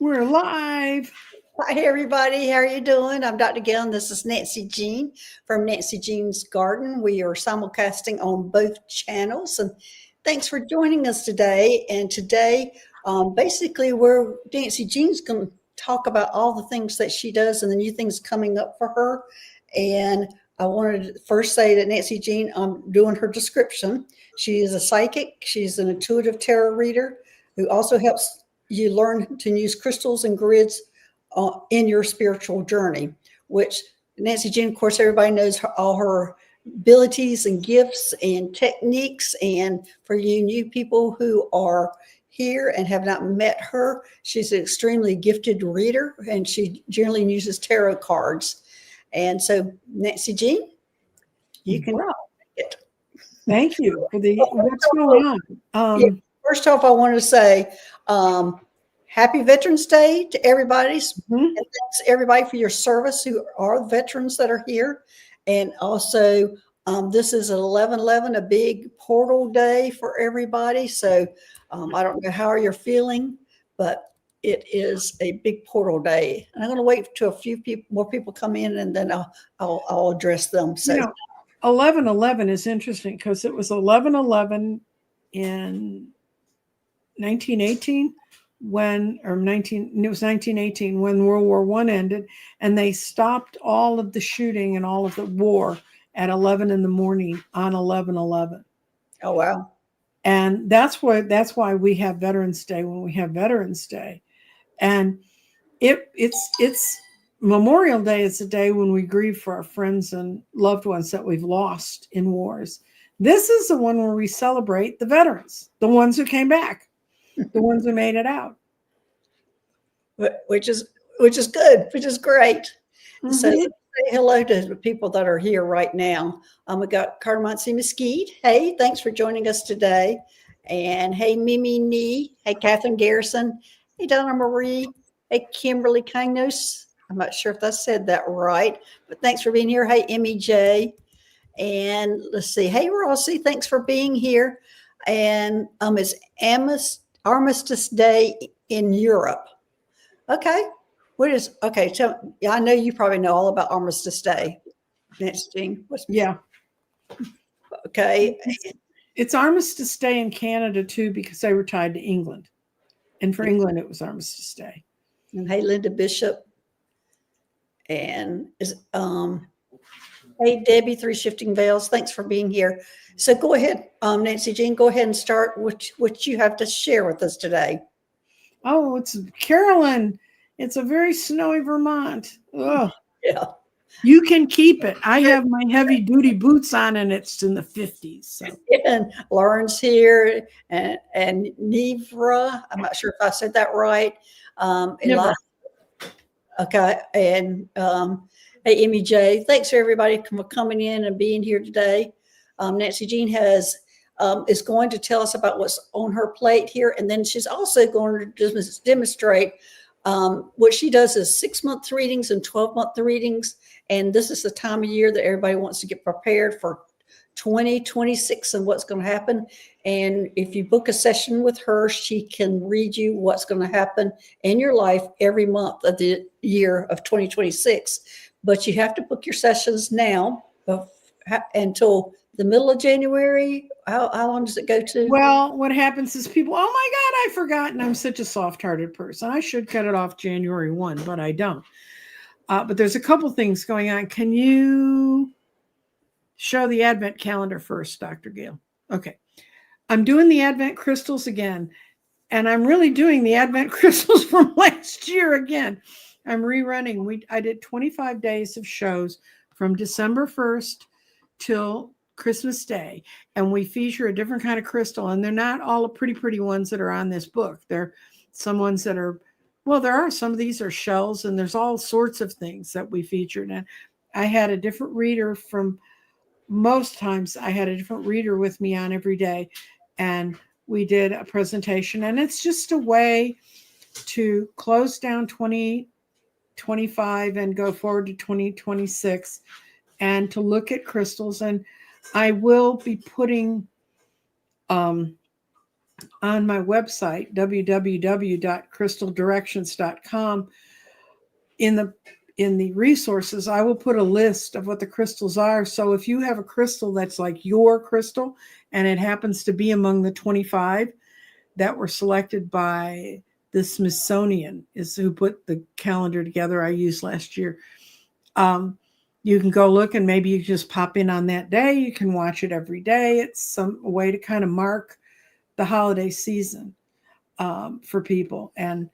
We're live. Hi, everybody. How are you doing? I'm Dr. Gail, and this is Nancy Jean from Nancy Jean's Garden. We are simulcasting on both channels, and thanks for joining us today. And today, basically, Nancy Jean's going to talk about all the things that she does and the new things coming up for her. And I wanted to first say that Nancy Jean, I'm doing her description. She is a psychic. She's an intuitive tarot reader who also helps you learn to use crystals and grids in your spiritual journey, which Nancy Jean, of course, everybody knows all her abilities and gifts and techniques. And for you new people who are here and have not met her, she's an extremely gifted reader, and she generally uses tarot cards. And so, Nancy Jean, you can it. Thank you for the what's going on. First off, I want to say Happy Veterans Day to everybody. And thanks everybody for your service who are veterans that are here. And also, this is 11/11, a big portal day for everybody. So I don't know how you're feeling, but it is a big portal day. And I'm going to wait till a few more people come in, and then I'll address them. So 11/11 is interesting because it was 11/11 in 1918 it was 1918 when World War I ended, and they stopped all of the shooting and all of the war at 11 in the morning on 11/11. Oh, wow. And that's why we have Veterans Day when we have Veterans Day. And it's Memorial Day is a day when we grieve for our friends and loved ones that we've lost in wars. This is the one where we celebrate the veterans, the ones who came back, the ones who made it out. Which is good, which is great. Mm-hmm. So let's say hello to the people that are here right now. We got Carmonsi Mesquite. Hey, thanks for joining us today. And hey, Mimi Nee. Hey, Catherine Garrison. Hey, Donna Marie. Hey, Kimberly Kainos. I'm not sure if I said that right, but thanks for being here. Hey, Emmy J. And let's see. Hey, Rossi, thanks for being here. And it's Armistice Day in Europe. Okay. So I know you probably know all about Armistice Day. Nancy Jean. Yeah. Okay. It's Armistice Day in Canada too, because they were tied to England. And for England, it was Armistice Day. And hey, Linda Bishop. And hey, Debbie, Three Shifting Veils. Thanks for being here. So go ahead, Nancy Jean, go ahead and start what you have to share with us today. Oh, it's Carolyn. It's a very snowy Vermont. Oh, yeah. You can keep it. I have my heavy duty boots on, and it's in the 50s. So. And Lauren's here, and Nivra. I'm not sure if I said that right. Okay, and hey, Emmy J. Thanks for everybody for coming in and being here today. Nancy Jean is going to tell us about what's on her plate here, and then she's also going to demonstrate what she does is 6-month readings and 12-month readings, and this is the time of year that everybody wants to get prepared for 2026 and what's going to happen. And if you book a session with her, she can read you what's going to happen in your life every month of the year of 2026. But you have to book your sessions now until the middle of January. How long does it go to? Well, what happens is people, oh my God, I forgot. And I'm such a soft-hearted person. I should cut it off January 1, but I don't. But there's a couple things going on. Can you show the Advent calendar first, Dr. Gail? Okay. I'm doing the Advent crystals again. And I'm really doing the Advent crystals from last year again. I'm rerunning. I did 25 days of shows from December 1st till Christmas Day, and we feature a different kind of crystal, and they're not all the pretty ones that are on this book. They're some ones that are, well, there are some of these are shells, and there's all sorts of things that we featured. And I had a different reader most times I had a different reader with me on every day, and we did a presentation, and it's just a way to close down 2025 and go forward to 2026 and to look at crystals. And I will be putting on my website, www.crystaldirections.com, in the resources, I will put a list of what the crystals are. So if you have a crystal that's like your crystal and it happens to be among the 25 that were selected by the Smithsonian, is who put the calendar together I used last year. You can go look, and maybe you just pop in on that day. You can watch it every day. It's some way to kind of mark the holiday season for people. And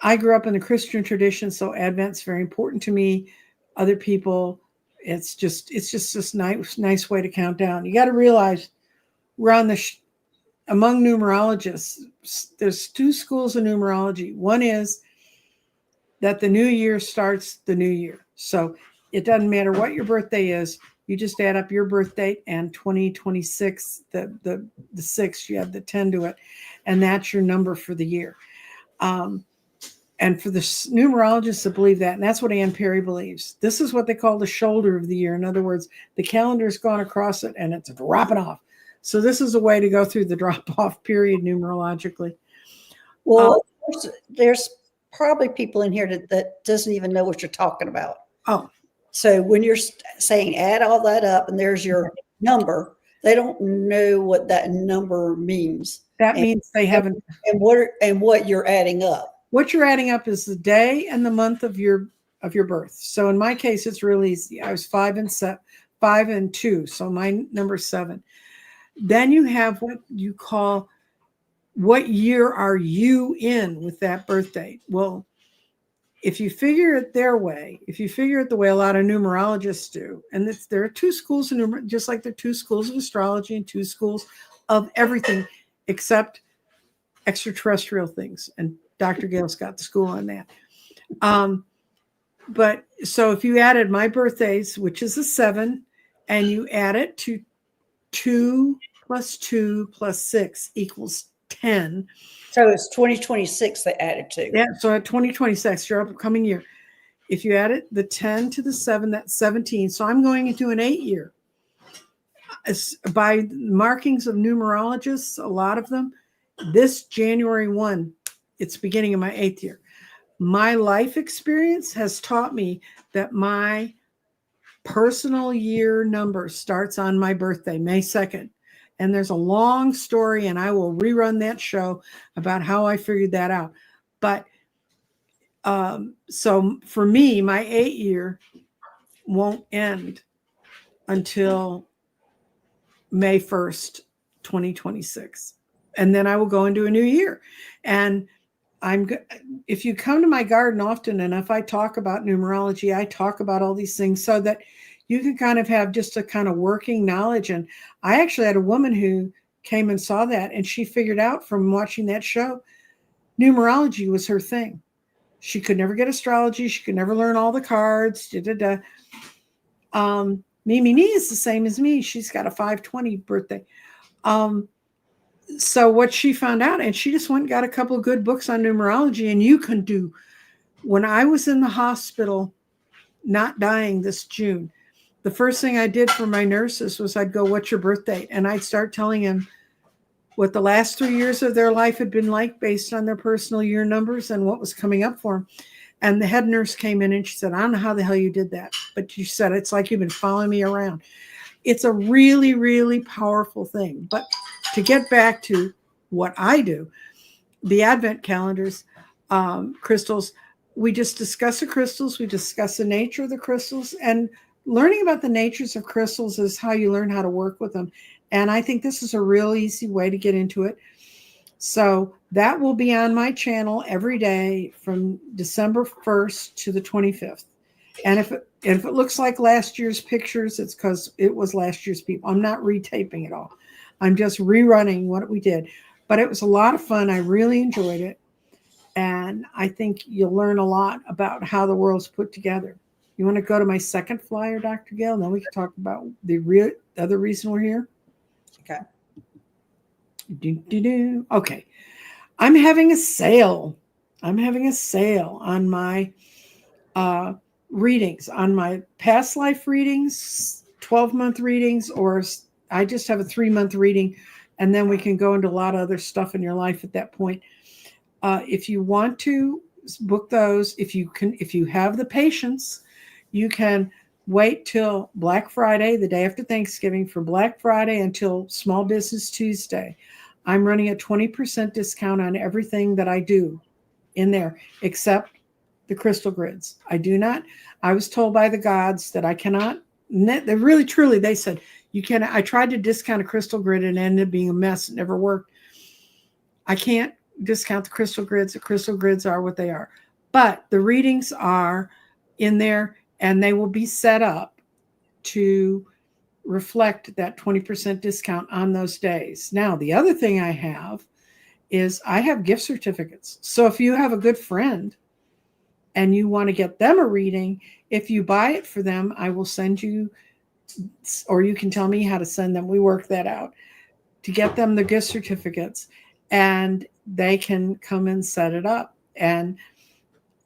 I grew up in the Christian tradition, so Advent's very important to me. Other people, it's just this nice way to count down. You got to realize we're on among numerologists. There's two schools of numerology. One is that the new year starts the new year, so it doesn't matter what your birthday is. You just add up your birth date and 2026, the 6, you add the 10 to it, and that's your number for the year. And for the numerologists that believe that, and that's what Ann Perry believes, this is what they call the shoulder of the year. In other words, the calendar's gone across it and it's dropping off. So this is a way to go through the drop-off period numerologically. Well, there's probably people in here that doesn't even know what you're talking about. Oh. So when you're saying add all that up and there's your number, they don't know what that number means. That means they haven't. And what you're adding up. What you're adding up is the day and the month of your birth. So in my case, it's real easy. I was 5 and 2, so my number's 7. Then you have what you call, what year are you in with that birth date? Well, if you figure it their way, if you figure it the way a lot of numerologists do, and there are two schools of numerology, just like there are two schools of astrology and two schools of everything except extraterrestrial things. And Dr. Gail's got the school on that. But so if you added my birthdays, which is a 7, and you add it to 2 plus 2 plus 6 equals 10. So it's 2026 they added to. Yeah, so at 2026, your upcoming year. If you add it, the 10 to the 7, that's 17. So I'm going into an 8 year. By markings of numerologists, a lot of them, this January 1, it's beginning of my 8th year. My life experience has taught me that my personal year number starts on my birthday, May 2nd. And there's a long story, and I will rerun that show about how I figured that out. But so for me, my 8 year won't end until May 1st, 2026. And then I will go into a new year. And if you come to my garden often, and if I talk about numerology, I talk about all these things so that you can kind of have just a kind of working knowledge. And I actually had a woman who came and saw that, and she figured out from watching that show, numerology was her thing. She could never get astrology. She could never learn all the cards. Mimi Nee is the same as me. She's got a 5/20 birthday. So what she found out, and she just went and got a couple of good books on numerology, and you can do. When I was in the hospital, not dying this June, the first thing I did for my nurses was I'd go, "What's your birth date?" And I'd start telling them what the last 3 years of their life had been like based on their personal year numbers and what was coming up for them. And the head nurse came in and she said, "I don't know how the hell you did that, but you said it's like you've been following me around." It's a really, really powerful thing. But to get back to what I do, the Advent calendars, crystals, we just discuss the crystals. We discuss the nature of the crystals, and learning about the natures of crystals is how you learn how to work with them. And I think this is a real easy way to get into it. So that will be on my channel every day from December 1st to the 25th. And if it looks like last year's pictures, it's because it was last year's people. I'm not retaping it all. I'm just rerunning what we did. But it was a lot of fun. I really enjoyed it. And I think you'll learn a lot about how the world's put together. You want to go to my second flyer, Dr. Gail? And then we can talk about the other reason we're here. Okay. Okay. I'm having a sale. I'm having a sale on my readings, on my past life readings, 12-month readings, or I just have a 3-month reading, and then we can go into a lot of other stuff in your life at that point. If you want to book those, if you have the patience, you can wait till Black Friday, the day after Thanksgiving, for Black Friday until Small Business Tuesday. I'm running a 20% discount on everything that I do in there, except the crystal grids. I was told by the gods that I cannot, they really, truly, they said, you can. I tried to discount a crystal grid and it ended up being a mess. It never worked. I can't discount the crystal grids. The crystal grids are what they are. But the readings are in there, and they will be set up to reflect that 20% discount on those days. Now, the other thing I have is I have gift certificates. So if you have a good friend and you want to get them a reading, if you buy it for them, I will send you, or you can tell me how to send them. We work that out to get them the gift certificates, and they can come and set it up. And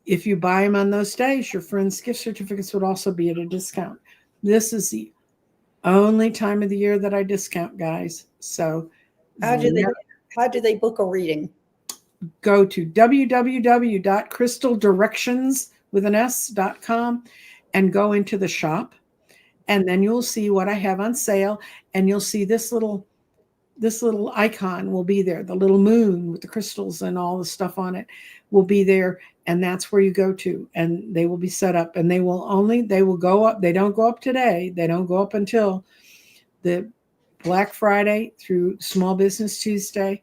if you buy them on those days, your friend's gift certificates would also be at a discount. This is the only time of the year that I discount, guys. So How do they book a reading? go to www.crystaldirections.com and go into the shop, and then you'll see what I have on sale, and you'll see this little icon will be there. The little moon with the crystals and all the stuff on it will be there, and that's where you go to, and they will be set up, and they will go up. They don't go up today. They don't go up until the Black Friday through Small Business Tuesday.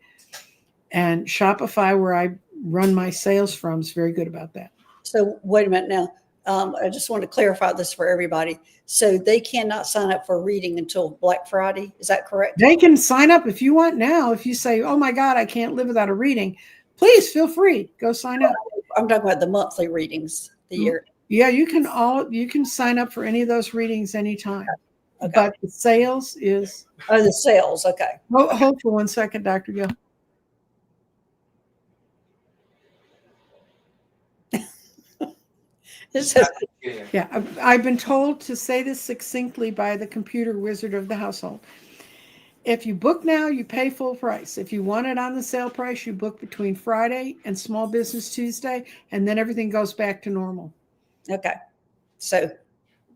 And Shopify, where I run my sales from, is very good about that. So wait a minute now. I just want to clarify this for everybody. So they cannot sign up for a reading until Black Friday. Is that correct? They can sign up if you want now. If you say, oh my God, I can't live without a reading, please feel free. Go sign up. I'm talking about the monthly readings, the year. Yeah, you can sign up for any of those readings anytime. Okay. But the sales is. Oh, the sales. Okay. Hold for 1 second, Dr. Gill. Yeah, I've been told to say this succinctly by the computer wizard of the household. If you book now, you pay full price. If you want it on the sale price, you book between Friday and Small Business Tuesday, and then everything goes back to normal. Okay. So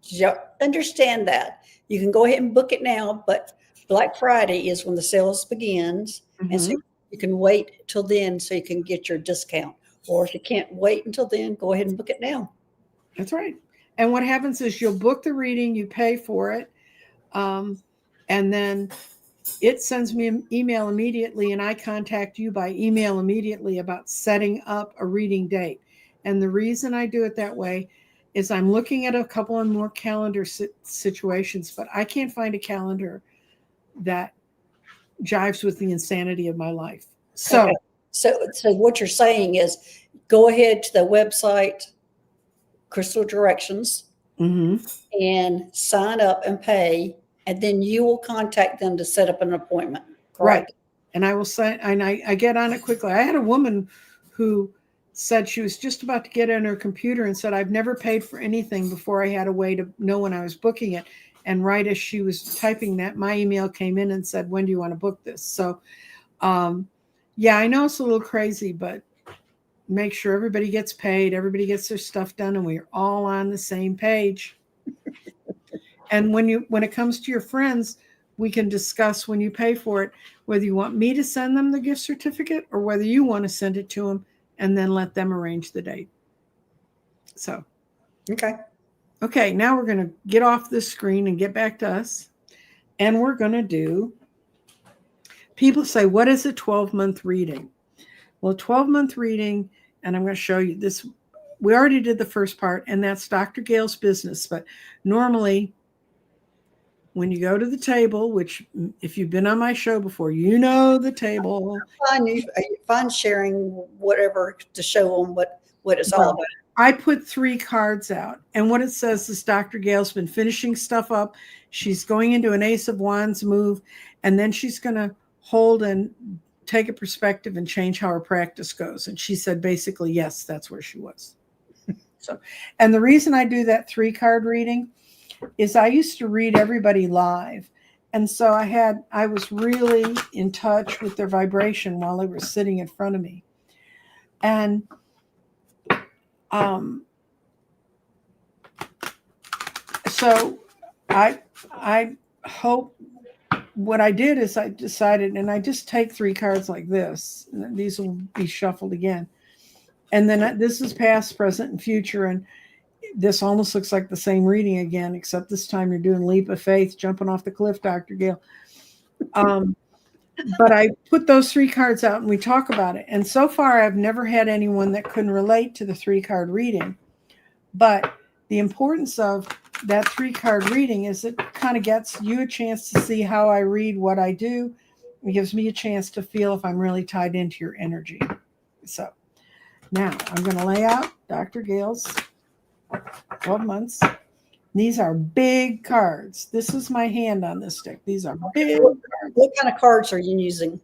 you understand that. You can go ahead and book it now, but Black Friday is when the sales begins. Mm-hmm. And so you can wait till then so you can get your discount. Or if you can't wait until then, go ahead and book it now. That's right. And what happens is you'll book the reading, you pay for it, and then it sends me an email immediately, and I contact you by email immediately about setting up a reading date. And the reason I do it that way is I'm looking at a couple of more calendar situations, but I can't find a calendar that jives with the insanity of my life. So, okay. So what you're saying is go ahead to the website, Crystal Directions, mm-hmm. and sign up and pay, and then you will contact them to set up an appointment. Correct? Right. And I will say, and I get on it quickly. I had a woman who said she was just about to get on her computer and said, I've never paid for anything before I had a way to know when I was booking it. And right as she was typing that, my email came in and said, when do you want to book this? So, yeah, I know it's a little crazy, but make sure everybody gets paid, everybody gets their stuff done, and we're all on the same page. And when it comes to your friends, we can discuss when you pay for it, whether you want me to send them the gift certificate or whether you want to send it to them and then let them arrange the date. So, okay, now we're going to get off this screen and get back to us. And we're going to do, people say, what is a 12-month reading? Well, a 12-month reading, and I'm going to show you this. We already did the first part, and that's Dr. Gail's business. But normally, when you go to the table, which if you've been on my show before, you know the table. Fun sharing whatever to show them what it's all about. I put 3 cards out, and what it says is Dr. Gail's been finishing stuff up. She's going into an Ace of Wands move, and then she's going to hold and take a perspective and change how her practice goes. And she said, basically, yes, that's where she was. So, and the reason I do that 3-card reading is I used to read everybody live. And so I was really in touch with their vibration while they were sitting in front of me. And so I hope what I did is I decided, and I just take 3 cards like this, and these will be shuffled again. And then this is past, present, and future. And this almost looks like the same reading again, except this time you're doing leap of faith, jumping off the cliff, Dr. Gail. But I put those 3 cards out and we talk about it. And so far, I've never had anyone that couldn't relate to the 3-card reading. But the importance of that 3-card reading is it kind of gets you a chance to see how I read what I do. It gives me a chance to feel if I'm really tied into your energy. So now I'm going to lay out Dr. Gail's 12 months. These are big cards. This is my hand on this stick. These are big cards. What kind of cards are you using?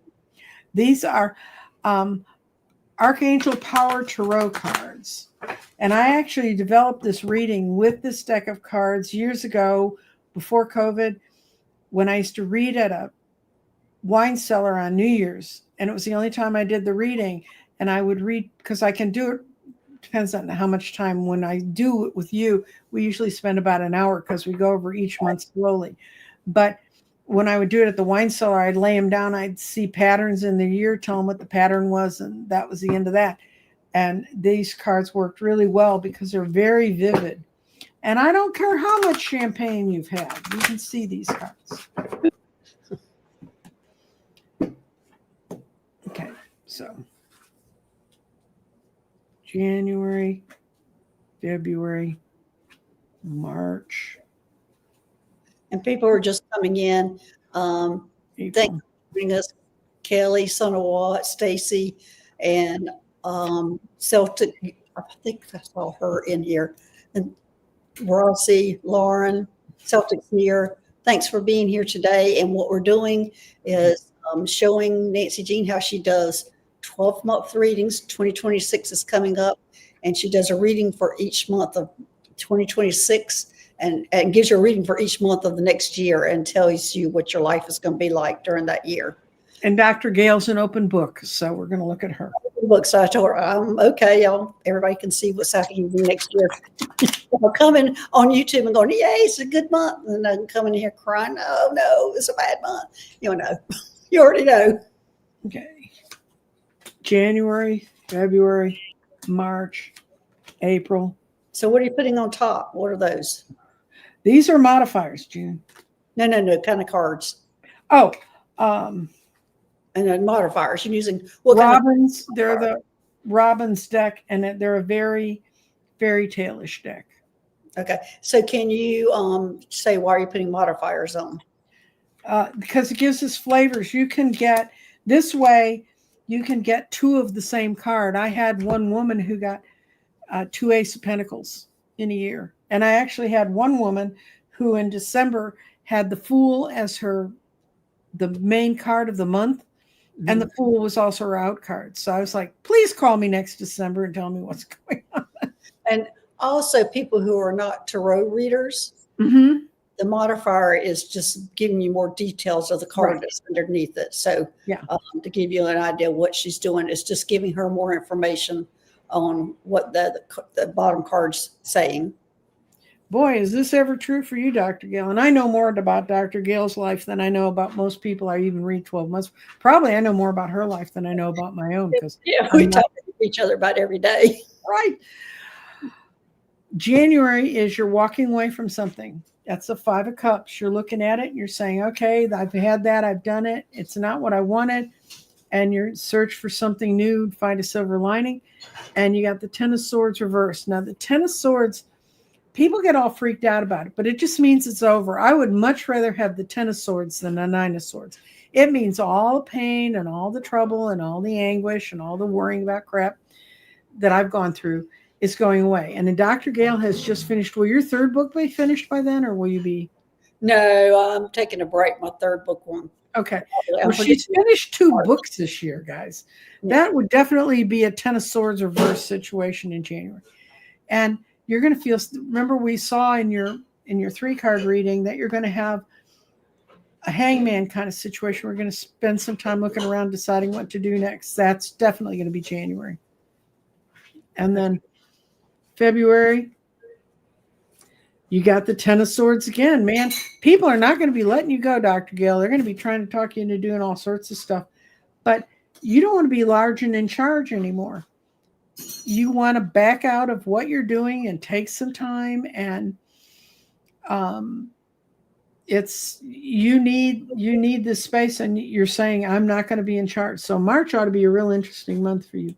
These are Archangel Power Tarot cards. And I actually developed this reading with this deck of cards years ago, before COVID, when I used to read at a wine cellar on New Year's. And it was the only time I did the reading. And I would read, because I can do it, depends on how much time. When I do it with you, we usually spend about an hour because we go over each month slowly. But when I would do it at the wine cellar, I'd lay them down. I'd see patterns in the year, tell them what the pattern was, and that was the end of that. And these cards worked really well because they're very vivid. And I don't care how much champagne you've had. You can see these cards. Okay, so January, February, March. And people are just coming in. Thank you for bringing us Kelly, Sonawat, Stacy, and Celtic. I think I saw her in here. And Rossi, Lauren, Celtic's here. Thanks for being here today. And what we're doing is showing Nancy Jean how she does 12-month readings. 2026 is coming up, and she does a reading for each month of 2026 and gives you a reading for each month of the next year and tells you what your life is going to be like during that year. And Dr. Gail's an open book, so we're going to look at her. Look, so I told her, okay, everybody can see what's happening next year. I'm coming on YouTube and going, yay, it's a good month. And I'm coming here crying, oh, no, it's a bad month. You know, you already know. Okay. January, February, March, April. So what are you putting on top? What are those? These are modifiers, June. No, kind of cards. Oh, and then modifiers. You're using what Robins. They're the Robins deck, and they're a very fairy tale-ish deck. Okay. So can you say why are you putting modifiers on? Because it gives us flavors. You can get this way. You can get 2 of the same card. I had one woman who got 2 Ace of Pentacles in a year. And I actually had one woman who in December had the Fool as the main card of the month. Mm-hmm. And the Fool was also her out card. So I was like, please call me next December and tell me what's going on. And also people who are not tarot readers, mm-hmm. the modifier is just giving you more details of the card that's underneath it. So yeah, to give you an idea of what she's doing, it's just giving her more information on what the bottom card's saying. Boy, is this ever true for you, Dr. Gail? And I know more about Dr. Gail's life than I know about most people I even read 12 months. Probably I know more about her life than I know about my own. Because we talk to each other about every day. Right. January is you're walking away from something. That's the 5 of Cups. You're looking at it and you're saying, okay, I've had that. I've done it. It's not what I wanted. And you're search for something new, find a silver lining. And you got the 10 of Swords reversed. Now, the 10 of Swords, people get all freaked out about it, but it just means it's over. I would much rather have the 10 of Swords than the 9 of Swords. It means all the pain and all the trouble and all the anguish and all the worrying about crap that I've gone through is going away. And then Dr. Gail has just finished. Will your 3rd book be finished by then, or will you be? No, I'm taking a break. My 3rd book one. Okay. Well, she's finished 2 books this year, guys. Yeah. That would definitely be a 10 of Swords reverse situation in January. And you're going to feel, remember we saw in your 3-card reading that you're going to have a hangman kind of situation. We're going to spend some time looking around, deciding what to do next. That's definitely going to be January. And then February, you got the Ten of Swords again, man. People are not going to be letting you go, Dr. Gail. They're going to be trying to talk you into doing all sorts of stuff. But you don't want to be large and in charge anymore. You want to back out of what you're doing and take some time. And you need this space, and you're saying, I'm not going to be in charge. So March ought to be a real interesting month for you.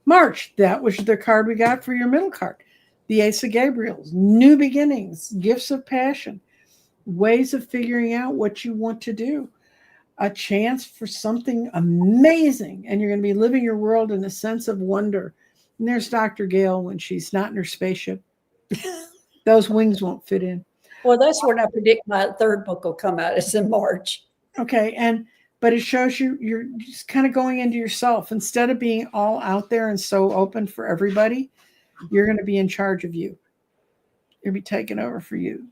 March, that was the card we got for your middle card. The Ace of Gabriels, new beginnings, gifts of passion, ways of figuring out what you want to do, a chance for something amazing. And you're going to be living your world in a sense of wonder. And there's Dr. Gail when she's not in her spaceship. Those wings won't fit in. Well, that's when I predict my third book will come out. It's in March. Okay. But it shows you're just kind of going into yourself. Instead of being all out there and so open for everybody, you're going to be in charge of you. You'll be taking over for you.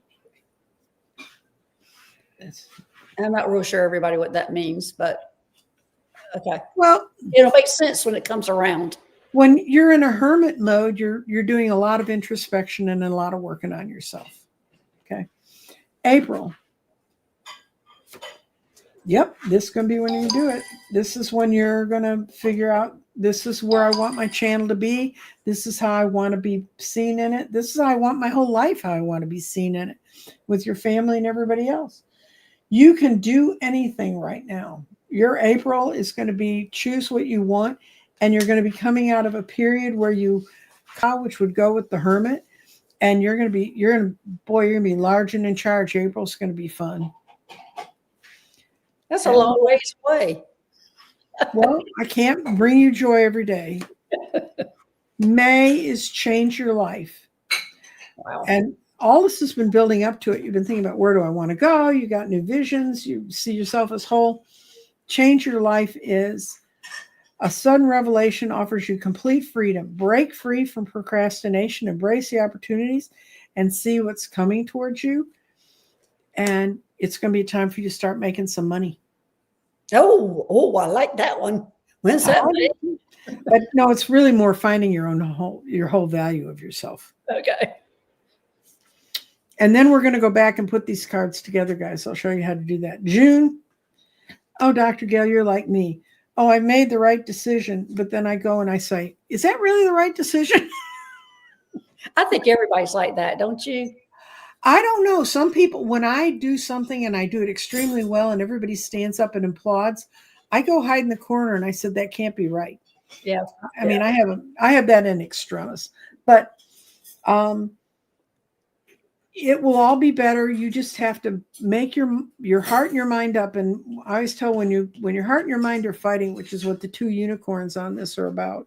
I'm not real sure everybody what that means, but okay. Well, it'll make sense when it comes around. When you're in a hermit mode, you're doing a lot of introspection and a lot of working on yourself. Okay. April. Yep, this is going to be when you do it. This is when you're going to figure out, this is where I want my channel to be. This is how I want to be seen in it. This is how I want my whole life, how I want to be seen in it with your family and everybody else. You can do anything right now. Your April is going to be choose what you want, and you're going to be coming out of a period where which would go with the hermit, and you're going to be large and in charge. April's going to be fun. That's a long ways away. Well, I can't bring you joy every day. May is change your life. Wow. And all this has been building up to it. You've been thinking about, where do I want to go? You got new visions. You see yourself as whole. Change your life is a sudden revelation, offers you complete freedom. Break free from procrastination, embrace the opportunities, and see what's coming towards you. And it's going to be a time for you to start making some money. Oh, I like that one. When's that? But no, it's really more finding your whole value of yourself. Okay. And then we're going to go back and put these cards together, guys. I'll show you how to do that. June. Oh, Dr. Gail, you're like me. Oh, I made the right decision. But then I go and I say, is that really the right decision? I think everybody's like that, don't you? I don't know. Some people, when I do something and I do it extremely well and everybody stands up and applauds, I go hide in the corner and I said, that can't be right. Yeah. I mean, I have that in extremis, but it will all be better. You just have to make your heart and your mind up. And I always tell when your heart and your mind are fighting, which is what the two unicorns on this are about.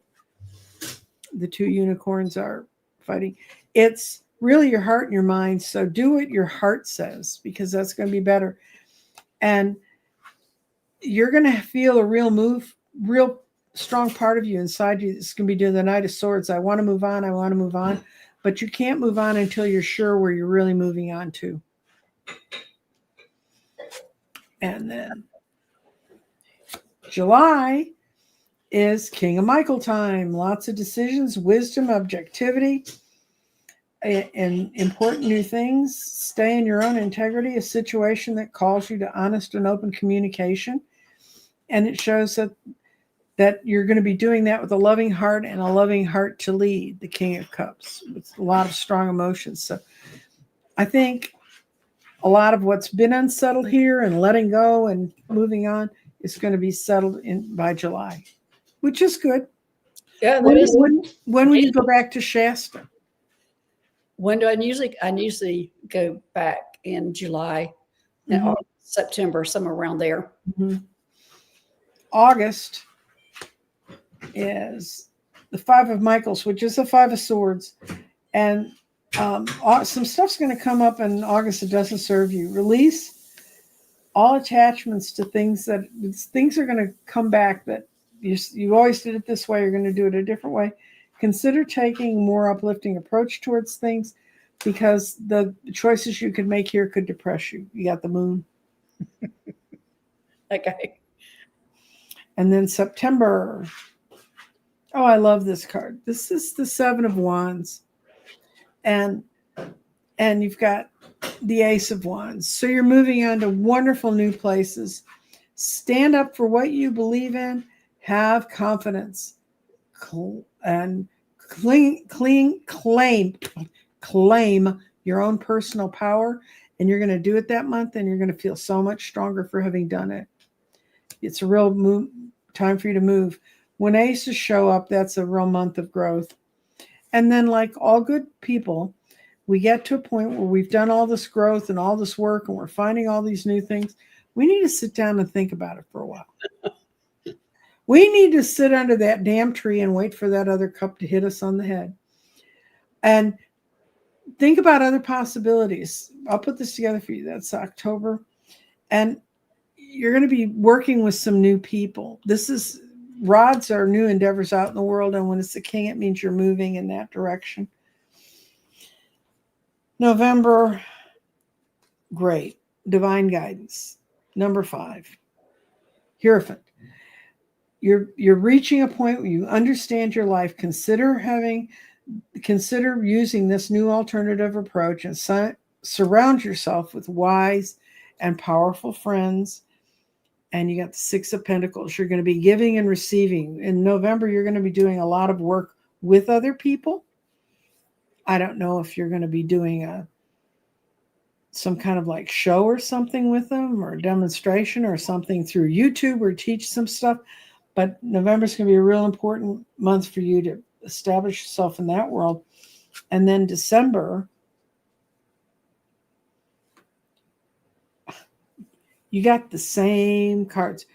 The two unicorns are fighting. It's really your heart and your mind. So do what your heart says, because that's going to be better. And you're going to feel a real strong part of you inside you. It's going to be doing the Knight of Swords. I want to move on. I want to move on. But you can't move on until you're sure where you're really moving on to. And then July is King of Michael time. Lots of decisions, wisdom, objectivity, and important new things. Stay in your own integrity, a situation that calls you to honest and open communication. And it shows that you're going to be doing that with a loving heart and a loving heart to lead, the King of Cups, with a lot of strong emotions. So I think a lot of what's been unsettled here and letting go and moving on is going to be settled by July, which is good. Yeah. When will you go back to Shasta? When do I usually go back in July and September, somewhere around there. Mm-hmm. August is the Five of Michaels, which is the Five of Swords. And some stuff's going to come up in August that doesn't serve you. Release all attachments to things are going to come back that you always did it this way. You're going to do it a different way. Consider taking a more uplifting approach towards things, because the choices you could make here could depress you. You got the moon. Okay. And then September. Oh, I love this card. This is the Seven of Wands. And you've got the Ace of Wands. So you're moving on to wonderful new places. Stand up for what you believe in. Have confidence. And claim your own personal power. And you're going to do it that month, and you're going to feel so much stronger for having done it. It's a real time for you to move. When aces show up, that's a real month of growth. And then, like all good people, we get to a point where we've done all this growth and all this work, and we're finding all these new things. We need to sit down and think about it for a while. We need to sit under that damn tree and wait for that other cup to hit us on the head. And think about other possibilities. I'll put this together for you. That's October. And you're going to be working with some new people. Rods are new endeavors out in the world. And when it's the king, it means you're moving in that direction. November, great. Divine guidance. Number 5, Hierophant. You're reaching a point where you understand your life. Consider using this new alternative approach and surround yourself with wise and powerful friends. And you got the Six of Pentacles. You're going to be giving and receiving. In November, you're going to be doing a lot of work with other people. I don't know if you're going to be doing some kind of like show or something with them, or a demonstration or something through YouTube, or teach some stuff. But November is going to be a real important month for you to establish yourself in that world. And then December, you got the same cards.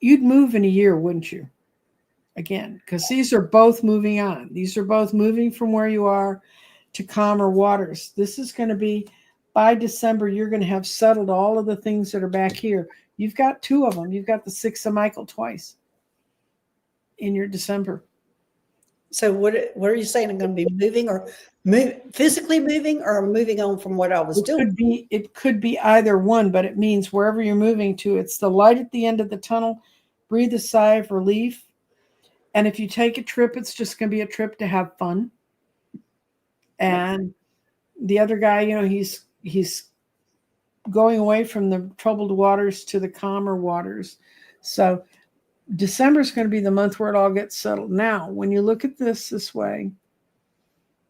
You'd move in a year, wouldn't you? Again, because these are both moving on. These are both moving from where you are to calmer waters. This is going to be, by December, you're going to have settled all of the things that are back here. You've got 2 of them. You've got the Six of Michael twice in your December. So what are you saying? I'm going to be moving, or physically moving, or moving on from what I was doing? It could be either one, but it means wherever you're moving to, it's the light at the end of the tunnel. Breathe a sigh of relief. And if you take a trip, it's just going to be a trip to have fun. And the other guy, he's going away from the troubled waters to the calmer waters. So December is going to be the month where it all gets settled. Now, when you look at this way,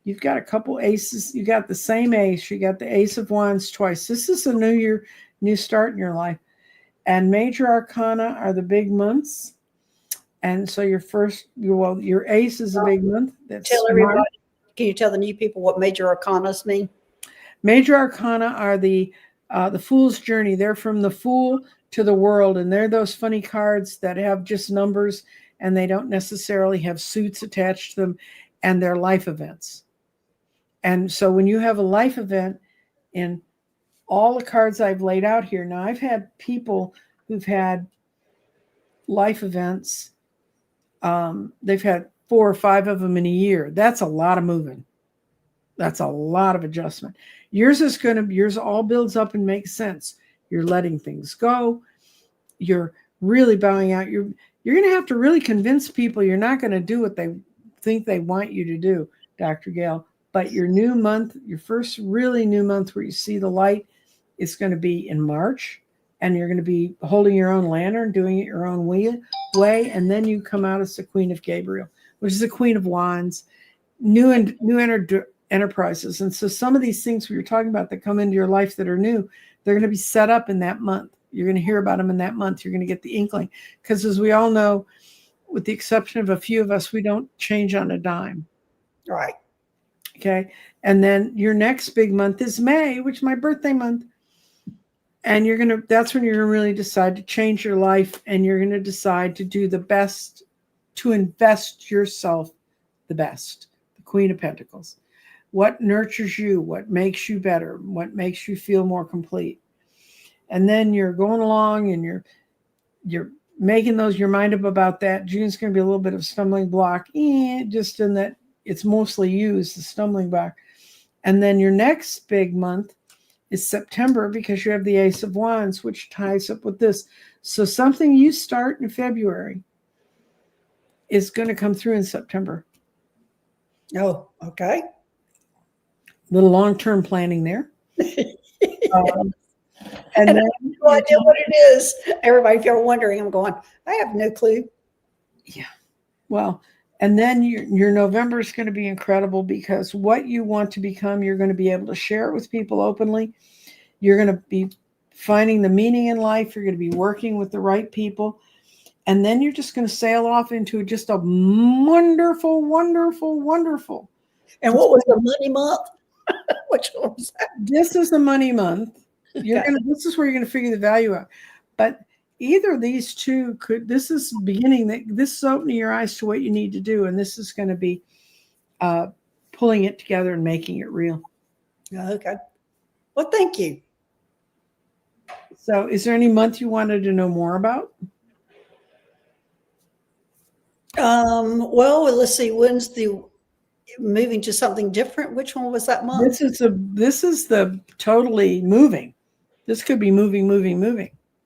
you've got a couple aces. You got the same ace. You got the Ace of Wands twice. This is a new year, new start in your life. And major arcana are the big months. And so your ace is a big month. That's tell everybody. Can you tell the new people what major arcanas mean? Major arcana are the Fool's Journey. They're from the Fool to the World, and they're those funny cards that have just numbers, and they don't necessarily have suits attached to them, and they're life events. And so when you have a life event in all the cards I've laid out here, now I've had people who've had life events. They've had 4 or 5 of them in a year. That's a lot of moving. That's a lot of adjustment. Yours all builds up and makes sense. You're letting things go. You're really bowing out. You're going to have to really convince people you're not going to do what they think they want you to do, Dr. Gail. But your new month, your first really new month where you see the light, is going to be in March. And you're going to be holding your own lantern, doing it your own way. And then you come out as the Queen of Gabriel, which is the Queen of Wands, new enterprises. And so some of these things we were talking about that come into your life that are new, they're going to be set up in that month. You're going to hear about them in that month. You're going to get the inkling. Because as we all know, with the exception of a few of us, we don't change on a dime. Right. Okay. And then your next big month is May, which is my birthday month. And that's when you're going to really decide to change your life, and you're going to decide to do the best, to invest yourself the best. The Queen of Pentacles. What nurtures you, what makes you better, what makes you feel more complete. And then you're going along and you're making your mind up about that. June's going to be a little bit of a stumbling block, just in that it's mostly you as the stumbling block. And then your next big month is September, because you have the Ace of Wands, which ties up with this. So something you start in February is going to come through in September. Oh, okay. Little long-term planning there. Um, and And I then have no idea what it is. Everybody, if you're wondering, I'm going, I have no clue. yeah, well, and then your November is going to be incredible, because what you want to become, you're going to be able to share it with people openly. You're going to be finding the meaning in life. You're going to be working with the right people. And then you're just going to sail off into just a wonderful, wonderful, wonderful. And what was the money month? Which one was that? This is the money month. Okay. This is where you're going to figure the value out. But either of these two this is beginning, this is opening your eyes to what you need to do. And this is going to be pulling it together and making it real. Okay. Well, thank you. So is there any month you wanted to know more about? Well, let's see. When's the moving to something different? Which one was that month? This is the totally moving. This could be moving.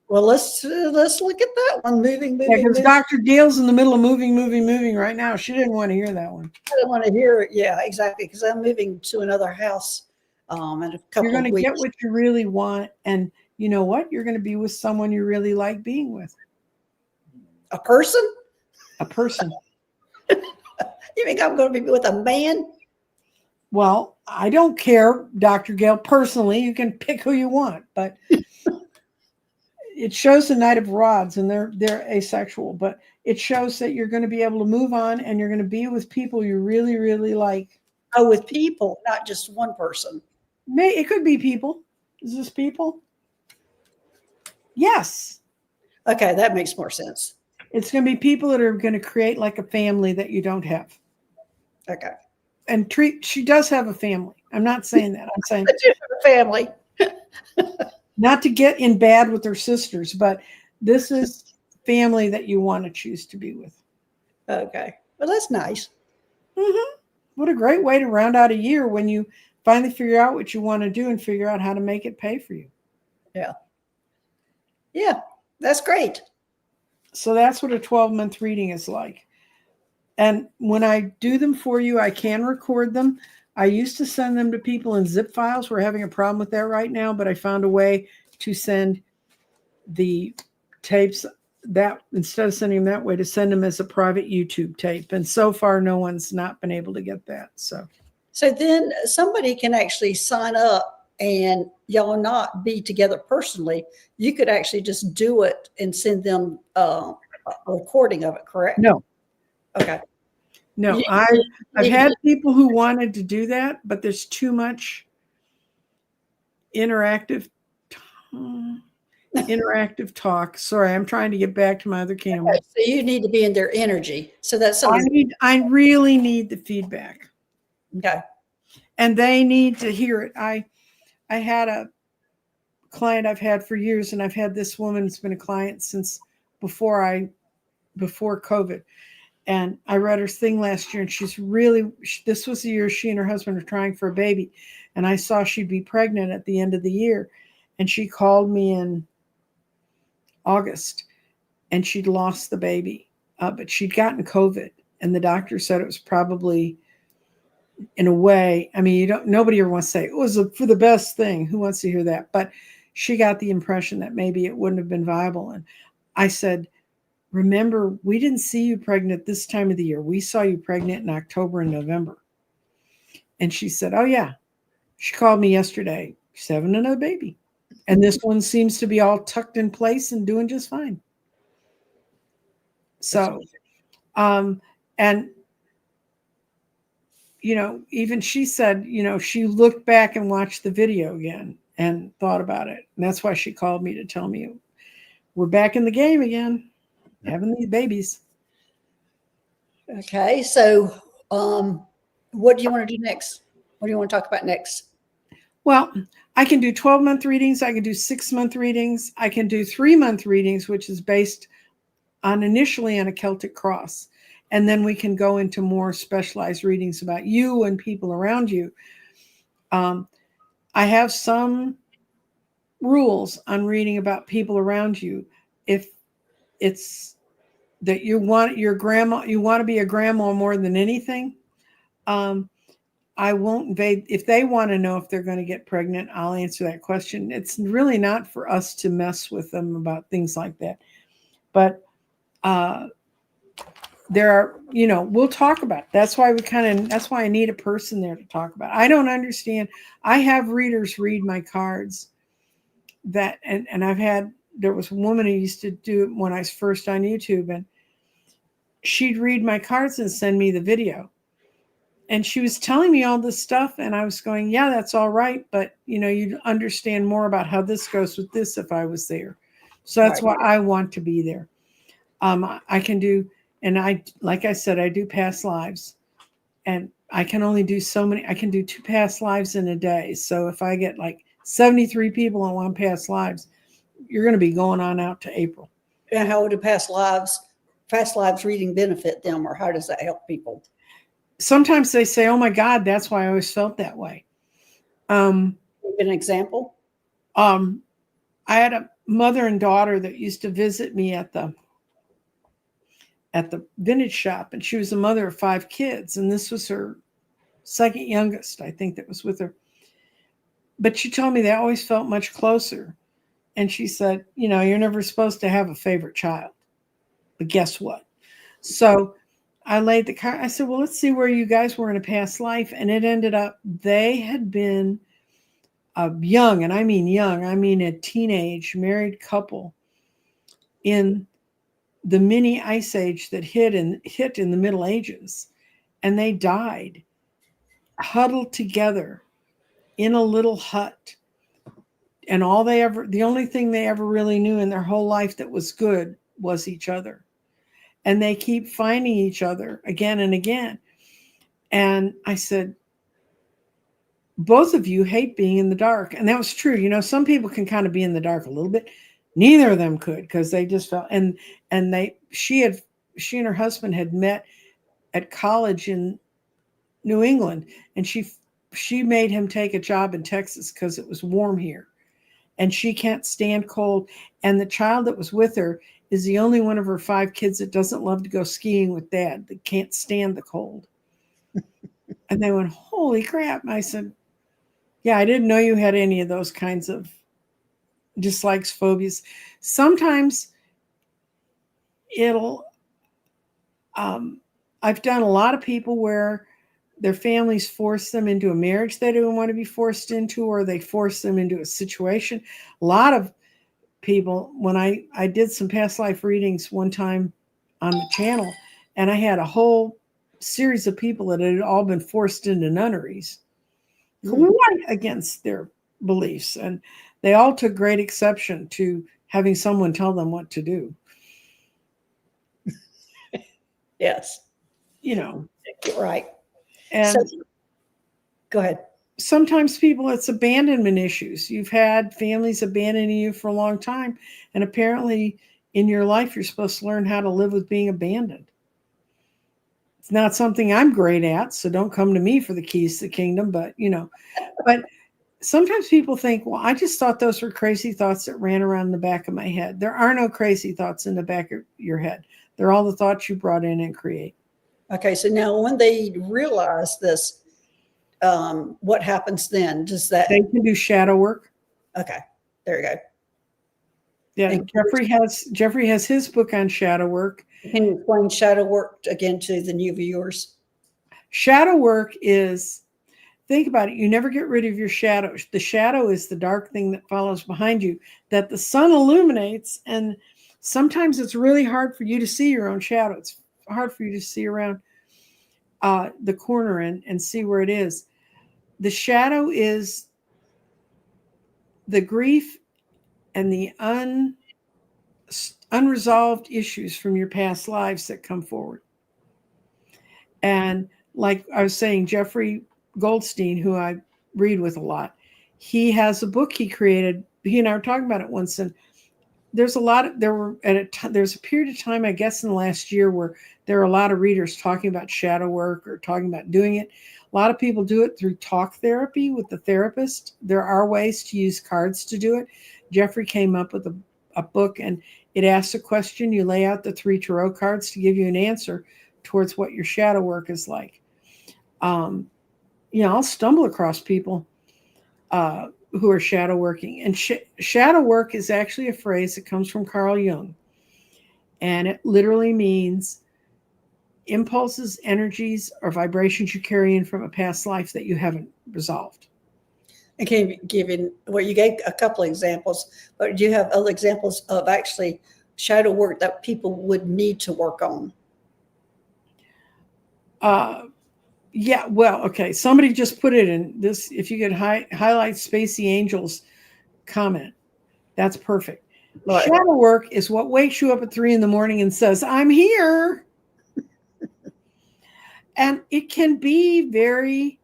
Well, let's look at that one. Moving. Yeah, because Dr. Gail's in the middle of moving right now. She didn't want to hear that one. I don't want to hear it. Yeah, exactly. Because I'm moving to another house in a couple You're going of to weeks. get what you really want, and you know what? You're going to be with someone you really like being with. A person? A person. You think I'm going to be with a man? Well, I don't care, Dr. Gail. Personally, you can pick who you want, but it shows the Knight of Rods, and they're asexual. But it shows that you're going to be able to move on, and you're going to be with people you really, really like. Oh, with people, not just one person. It could be people. Is this people? Yes. Okay, that makes more sense. It's going to be people that are going to create like a family that you don't have. Okay. And she does have a family. I'm not saying that. I'm saying I do have a family. not to get in bad with her sisters, but this is family that you want to choose to be with. Okay. Well, that's nice. Mm-hmm. What a great way to round out a year when you finally figure out what you want to do and figure out how to make it pay for you. Yeah. Yeah, that's great. So that's what a 12-month reading is like. And when I do them for you, I can record them. I used to send them to people in zip files. We're having a problem with that right now, but I found a way to send the tapes that instead of sending them that way, to send them as a private YouTube tape. And so far, no one's not been able to get that. So then somebody can actually sign up and y'all not be together personally. You could actually just do it and send them a recording of it, correct? no. Okay. No, I've had people who wanted to do that, but there's too much interactive talk. Sorry, I'm trying to get back to my other camera. Okay, so you need to be in their energy. So that's something. I really need the feedback. Okay. And they need to hear it. I had a client I've had for years, and I've had this woman who's been a client since before COVID. And I read her thing last year, and this was the year she and her husband were trying for a baby. And I saw she'd be pregnant at the end of the year. And she called me in August, and she'd lost the baby, but she'd gotten COVID. And the doctor said it was probably, in a way, I mean, nobody ever wants to say it was for the best thing. Who wants to hear that? But she got the impression that maybe it wouldn't have been viable. And I said, remember, we didn't see you pregnant this time of the year. We saw you pregnant in October and November. And she said, oh, yeah. She called me yesterday. She's having another baby. And this one seems to be all tucked in place and doing just fine. So, and, even she said, she looked back and watched the video again and thought about it. And that's why she called me to tell me we're back in the game again. Having these babies. Okay. So what do you want to do next? What do you want to talk about next? Well, I can do 12-month readings. I can do 6-month readings. I can do 3-month readings, which is based initially on a Celtic cross. And then we can go into more specialized readings about you and people around you. I have some rules on reading about people around you. If it's that you want your grandma, you want to be a grandma more than anything. I won't invade. If they want to know if they're going to get pregnant, I'll answer that question. It's really not for us to mess with them about things like that. But there are, we'll talk about it. That's why that's why I need a person there to talk about it. I don't understand. I have readers read my cards and there was a woman who used to do it when I was first on YouTube, and she'd read my cards and send me the video. And she was telling me all this stuff, and I was going, yeah, that's all right. But, you'd understand more about how this goes with this if I was there. So that's why I want to be there. I can do, and like I said, I do past lives. And I can only do I can do 2 past lives in a day. So if I get like 73 people on one past lives, you're going to be going on out to April. And how would a past lives reading benefit them, or how does that help people? Sometimes they say, oh my God, that's why I always felt that way. An example? I had a mother and daughter that used to visit me at the vintage shop, and she was a mother of 5 kids, and this was her second youngest, I think, that was with her. But she told me they always felt much closer. And she said, you're never supposed to have a favorite child. But guess what? So I laid the card. I said, well, let's see where you guys were in a past life. And it ended up they had been young, and I mean young, I mean a teenage married couple in the mini ice age that hit in the Middle Ages. And they died huddled together in a little hut. And the only thing they ever really knew in their whole life that was good was each other. And they keep finding each other again and again. And I said, both of you hate being in the dark. And that was true. Some people can kind of be in the dark a little bit. Neither of them could, because they just felt, and she and her husband had met at college in New England, and she made him take a job in Texas because it was warm here. And she can't stand cold. And the child that was with her is the only one of her 5 kids that doesn't love to go skiing with dad, that can't stand the cold. And they went, holy crap. And I said, yeah, I didn't know you had any of those kinds of dislikes, phobias. Sometimes I've done a lot of people where their families force them into a marriage they didn't want to be forced into, or they force them into a situation. A lot of people, when I did some past life readings one time on the channel, and I had a whole series of people that had all been forced into nunneries right against their beliefs. And they all took great exception to having someone tell them what to do. Yes. Right. And go ahead. Sometimes people, it's abandonment issues. You've had families abandoning you for a long time. And apparently in your life, you're supposed to learn how to live with being abandoned. It's not something I'm great at, so don't come to me for the keys to the kingdom. But, but sometimes people think, well, I just thought those were crazy thoughts that ran around the back of my head. There are no crazy thoughts in the back of your head. They're all the thoughts you brought in and create. Okay, so now when they realize this, what happens then? They can do shadow work. Okay, there you go. Yeah, Jeffrey has his book on shadow work. Can you explain shadow work again to the new viewers? Shadow work is, think about it, you never get rid of your shadow. The shadow is the dark thing that follows behind you that the sun illuminates, and sometimes it's really hard for you to see your own shadow. It's hard for you to see around the corner and see where it is. The shadow is the grief and the unresolved issues from your past lives that come forward. And like I was saying, Jeffrey Goldstein, who I read with a lot, he has a book he created. He and I were talking about it once, and there's a period of time, I guess, in the last year where there are a lot of readers talking about shadow work or talking about doing it. A lot of people do it through talk therapy with the therapist. There are ways to use cards to do it. Jeffrey came up with a book, and it asks a question. You lay out the 3 tarot cards to give you an answer towards what your shadow work is like. I'll stumble across people who are shadow working. And shadow work is actually a phrase that comes from Carl Jung. And it literally means impulses, energies, or vibrations you carry in from a past life that you haven't resolved. And can you give you gave a couple of examples, but do you have other examples of actually shadow work that people would need to work on? Yeah, well, okay. Somebody just put it in this. If you could highlight Spacey Angel's comment, that's perfect. Right. Shadow work is what wakes you up at 3 a.m. and says, "I'm here." And it can be very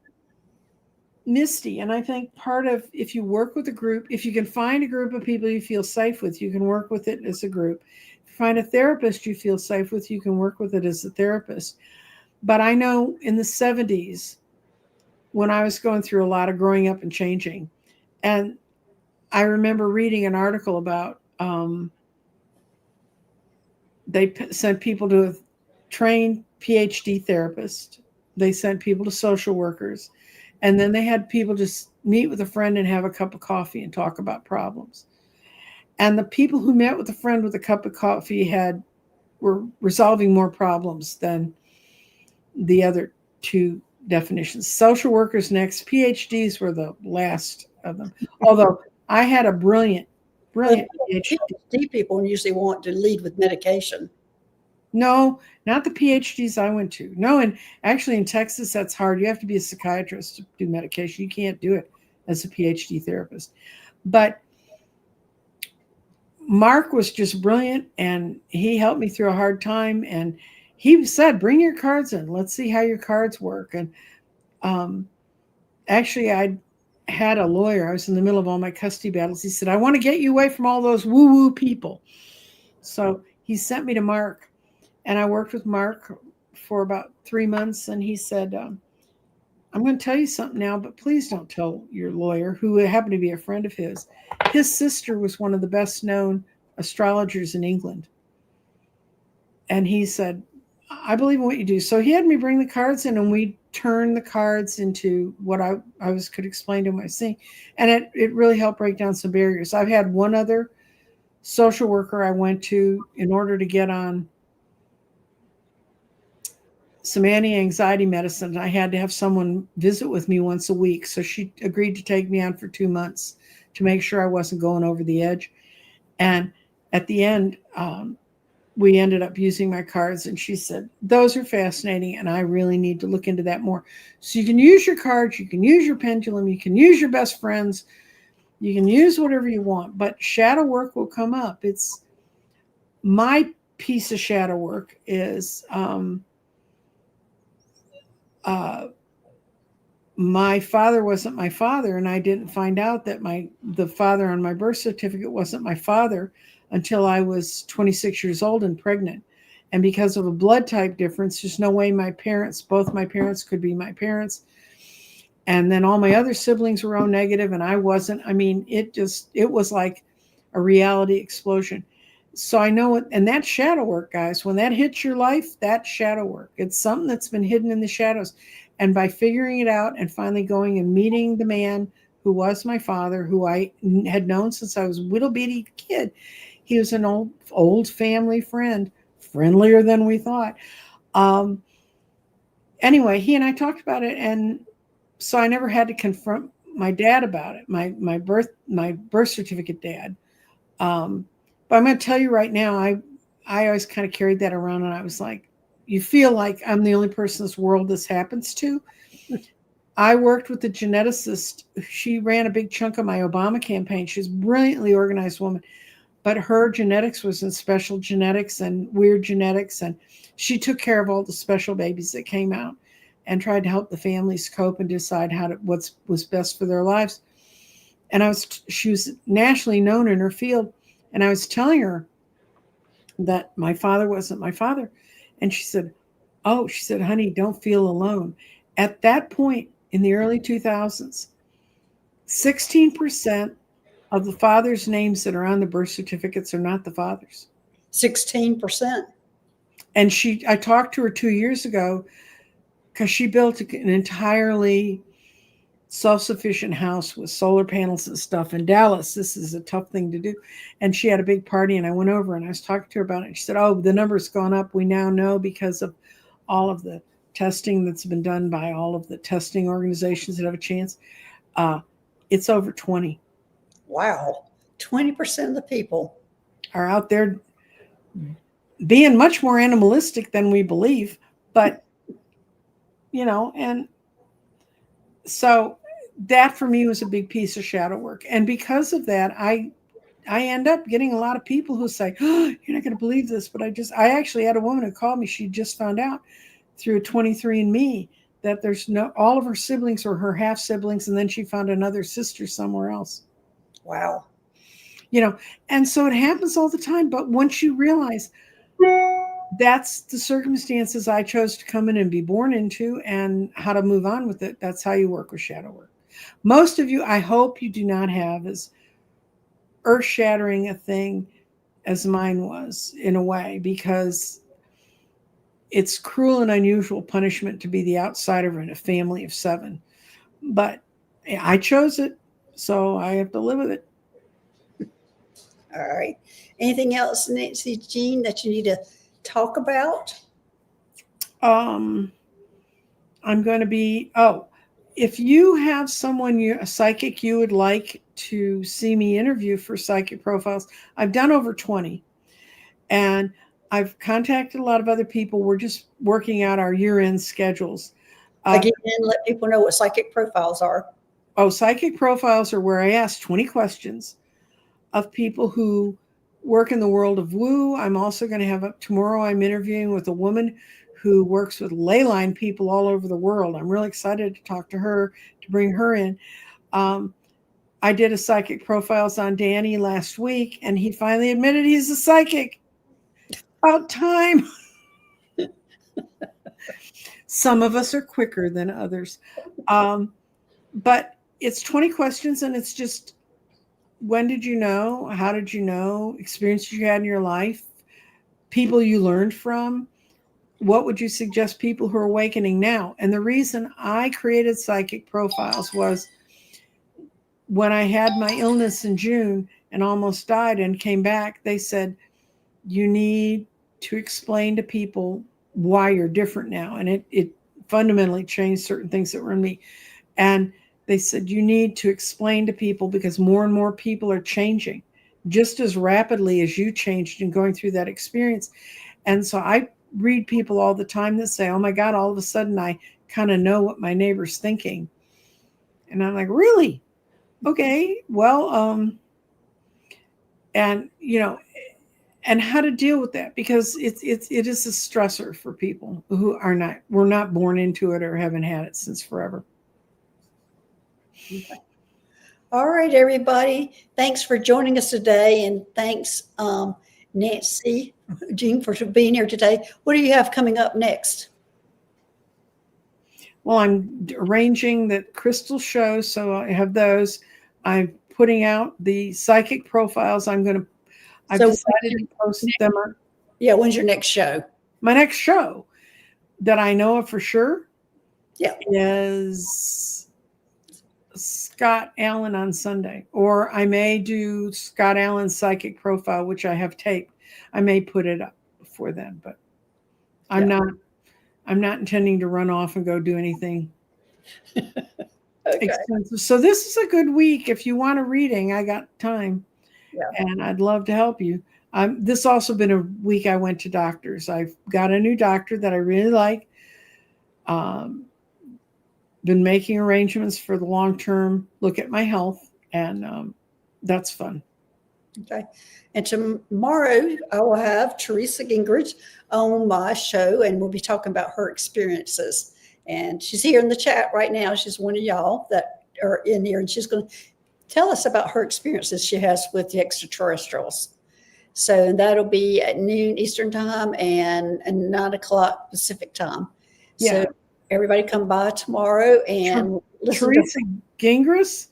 misty. And I think part of, if you work with a group, if you can find a group of people you feel safe with, you can work with it as a group. If you find a therapist you feel safe with, you can work with it as a therapist. But I know in the 70s, when I was going through a lot of growing up and changing, and I remember reading an article about they sent people to a trained PhD therapist. They sent people to social workers. And then they had people just meet with a friend and have a cup of coffee and talk about problems. And the people who met with a friend with a cup of coffee were resolving more problems than the other 2 definitions. Social workers next, PhDs were the last of them. Although I had a brilliant PhD people usually want to lead with medication. No, not the PhDs I went to. No, and actually in Texas, that's hard. You have to be a psychiatrist to do medication. You can't do it as a PhD therapist. But Mark was just brilliant, and he helped me through a hard time. And he said, "Bring your cards in. Let's see how your cards work." And actually, I had a lawyer. I was in the middle of all my custody battles. He said, "I want to get you away from all those woo-woo people." So he sent me to Mark. And I worked with Mark for about 3 months. And he said, "I'm going to tell you something now, but please don't tell your lawyer," who happened to be a friend of his. His sister was one of the best known astrologers in England. And he said, "I believe in what you do." So he had me bring the cards in, and we turned the cards into what I could explain to him I was seeing. And it really helped break down some barriers. I've had one other social worker I went to in order to get on some anti-anxiety medicine. I had to have someone visit with me once a week. So she agreed to take me on for 2 months to make sure I wasn't going over the edge. And at the end, we ended up using my cards. And she said, "Those are fascinating, and I really need to look into that more." So you can use your cards, you can use your pendulum, you can use your best friends, you can use whatever you want, but shadow work will come up. It's my piece of shadow work is my father wasn't my father, and I didn't find out that the father on my birth certificate wasn't my father until I was 26 years old and pregnant. And because of a blood type difference, there's no way both my parents could be my parents. And then all my other siblings were O negative, and I wasn't. I mean, it was like a reality explosion. So I know it, and that's shadow work, guys. When that hits your life, that's shadow work. It's something that's been hidden in the shadows. And by figuring it out and finally going and meeting the man who was my father, who I had known since I was a little bitty kid, he was an old family friend, friendlier than we thought. Anyway, he and I talked about it, and so I never had to confront my dad about it, my birth certificate dad. But I'm going to tell you right now, I always kind of carried that around, and I was like, you feel like I'm the only person in this world this happens to. I worked with a geneticist. She ran a big chunk of my Obama campaign. She's a brilliantly organized woman, but her genetics was in special genetics and weird genetics, and she took care of all the special babies that came out and tried to help the families cope and decide what was best for their lives. And she was nationally known in her field. And I was telling her that my father wasn't my father. And she said, "Oh," she said, "honey, don't feel alone." At that point in the early 2000s, 16% of the fathers' names that are on the birth certificates are not the fathers. 16%. And I talked to her 2 years ago because she built an entirely self-sufficient house with solar panels and stuff in Dallas. This is a tough thing to do. And she had a big party, and I went over and I was talking to her about it. She said, oh, the number's gone up. We now know because of all of the testing that's been done by all of the testing organizations that have a chance. It's over 20. Wow. 20% of the people are out there being much more animalistic than we believe. But, and so that for me was a big piece of shadow work. And because of that, I end up getting a lot of people who say, oh, you're not going to believe this. But I actually had a woman who called me. She just found out through 23andMe that all of her siblings are her half siblings. And then she found another sister somewhere else. Wow. And so it happens all the time. But once you realize that's the circumstances I chose to come in and be born into and how to move on with it, that's how you work with shadow work. Most of you, I hope you do not have as earth-shattering a thing as mine was, in a way, because it's cruel and unusual punishment to be the outsider in a family of 7. But I chose it, so I have to live with it. All right. Anything else, Nancy Jean, that you need to talk about? I'm going to be, if you have someone, a psychic you would like to see me interview for psychic profiles, I've done over 20. And I've contacted a lot of other people. We're just working out our year-end schedules. Again, let people know what psychic profiles are. Psychic profiles are where I ask 20 questions of people who work in the world of woo. I'm also going to have tomorrow I'm interviewing with a woman who works with ley line people all over the world. I'm really excited to talk to her, to bring her in. I did a psychic profiles on Danny last week, and he finally admitted he's a psychic. About time. Some of us are quicker than others. But it's 20 questions, and it's just, when did you know? How did you know? Experiences you had in your life? People you learned from? What would you suggest people who are awakening now? And the reason I created psychic profiles was when I had my illness in June and almost died and came back, they said, you need to explain to people why you're different now. And it fundamentally changed certain things that were in me. And they said, you need to explain to people because more and more people are changing just as rapidly as you changed in going through that experience. And so I read people all the time that say, oh my God, all of a sudden I kind of know what my neighbor's thinking. And I'm like, really? Okay, well, and and how to deal with that, because it is a stressor for people who we're not born into it or haven't had it since forever. Okay. All right, everybody. Thanks for joining us today. And thanks, Nancy Jean, for being here today. What do you have coming up next? Well, I'm arranging the crystal shows, so I have those. I'm putting out the psychic profiles. I've decided to post them. Yeah, when's your next show? My next show that I know of for sure is Scott Allen on Sunday, or I may do Scott Allen's psychic profile, which I have taped. I may put it up before then, but I'm not intending to run off and go do anything expensive. So this is a good week. If you want a reading, I got time. Yeah. And I'd love to help you. This also been a week I went to doctors. I've got a new doctor that I really like. Been making arrangements for the long-term look at my health, and that's fun. Okay. And tomorrow I will have Teresa Gingrich on my show, and we'll be talking about her experiences. And she's here in the chat right now. She's one of y'all that are in here, and she's going to tell us about her experiences she has with the extraterrestrials. So that'll be at noon Eastern time and 9 o'clock Pacific time. Yeah. So everybody come by tomorrow and listen to. Teresa Gingras,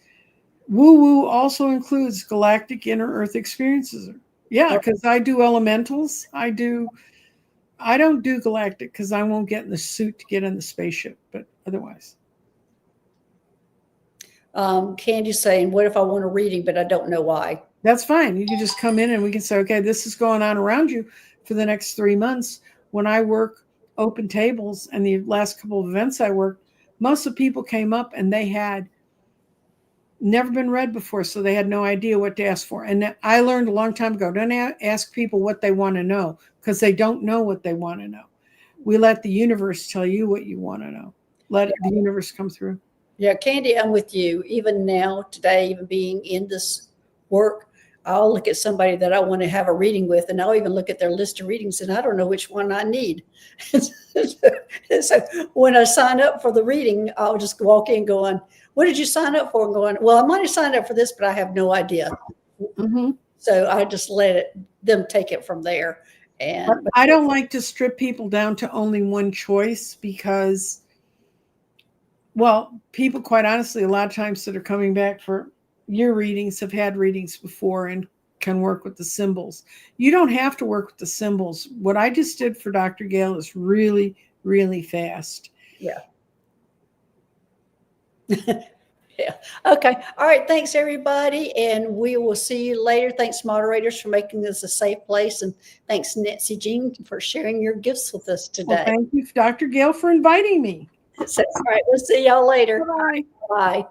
woo woo also includes galactic inner earth experiences. Yeah, because I do elementals. I don't do galactic because I won't get in the suit to get in the spaceship, but otherwise. Candy's saying, what if I want a reading, but I don't know why? That's fine. You can just come in and we can say, okay, this is going on around you for the next 3 months. When I work open tables and the last couple of events I worked, most of the people came up and they had never been read before, so they had no idea what to ask for. And I learned a long time ago, don't ask people what they want to know because they don't know what they want to know. We let the universe tell you what you want to know. Let the universe come through. Yeah, Candy, I'm with you. Even now, today, even being in this work, I'll look at somebody that I want to have a reading with, and I'll even look at their list of readings, and I don't know which one I need. So when I sign up for the reading, I'll just walk in going, what did you sign up for? And going, well, I might have signed up for this, but I have no idea. Mm-hmm. So I just let them take it from there. And I don't like to strip people down to only one choice because, well, people, quite honestly, a lot of times that are coming back for your readings have had readings before and can work with the symbols. You don't have to work with the symbols. What I just did for Dr. Gail is really, really fast. Yeah. Yeah. Okay. All right. Thanks, everybody. And we will see you later. Thanks, moderators, for making this a safe place. And thanks, Nancy Jean, for sharing your gifts with us today. Well, thank you, Dr. Gail, for inviting me. So, all right. We'll see y'all later. Bye-bye. Bye.